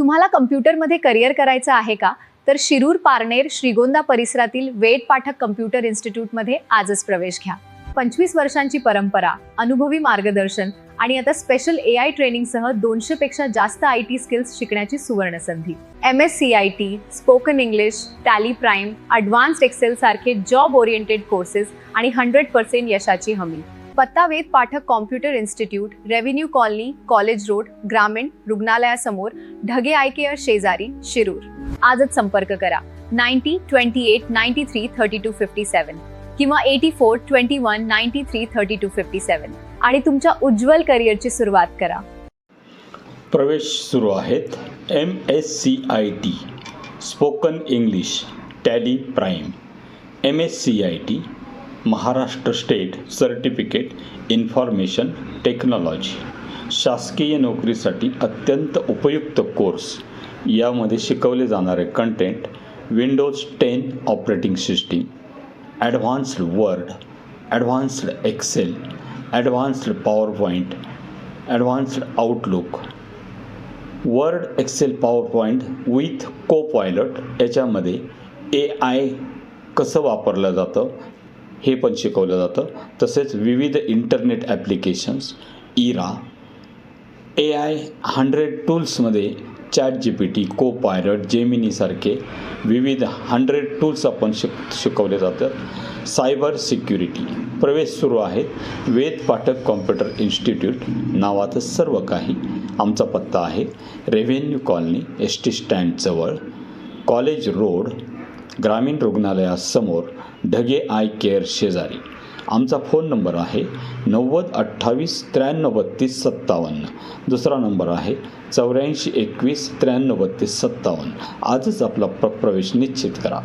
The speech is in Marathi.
तुम्हाला कम्प्युटरमध्ये करिअर करायचं आहे का? तर शिरूर पारनेर श्रीगोंदा परिसरातील वेद पाठक कम्प्युटर इन्स्टिट्यूटमध्ये आजच प्रवेश घ्या. 25 वर्षांची परंपरा, अनुभवी मार्गदर्शन आणि आता स्पेशल AI ट्रेनिंगसह 200 पेक्षा जास्त IT स्किल्स शिकण्याची सुवर्ण संधी. MS CIT, spoken English, Tally Prime, advanced Excel सारखे जॉब ओरिएंटेड कोर्सेस आणि 100% यशाची हमी. पत्ता Ved Pathak computer institute, revenue colony, college road, ग्रामीण रुग्णालयासमोर, ढगे आय केअर शेजारी, शिरूर. आजच संपर्क करा 90 28 93 32 57 किंवा 84 21 93 32 57 आणि तुमच्या उज्ज्वल करिअरची सुरुवात करा. प्रवेश सुरू आहेत. MS CIT, spoken English, Tally Prime, MS CIT, Maharashtra state certificate information technology, शासकीय नोकरीसाठी अत्यंत उपयुक्त कोर्स. यामध्ये शिकवले जाणारे content: Windows 10 operating system, advanced Word, advanced Excel, advanced PowerPoint, advanced Outlook, Word Excel PowerPoint with Copilot. याच्यामध्ये AI कसं वापरलं जातं हे पण शिकवलं जातं. तसेच विविध इंटरनेट ॲप्लिकेशन्स, इरा, AI 100 टूल्समध्ये ChatGPT, को पायलट, जेमिनीसारखे विविध 100 टूल्स आपण शिकवले जातात. Cyber security. प्रवेश सुरू आहे. वेद पाठक कॉम्प्युटर इन्स्टिट्यूट नावातच सर्व काही. आमचा पत्ता आहे रेव्हेन्यू कॉलनी, ST स्टँडजवळ, कॉलेज रोड, ग्रामीण रुग्णालयासमोर, ढगे आय केअर शेजारी. आमचा फोन नंबर आहे 90 28 93 32 57. दुसरा नंबर आहे 84 21 93 32 57. आजच आपला प्रवेश निश्चित करा.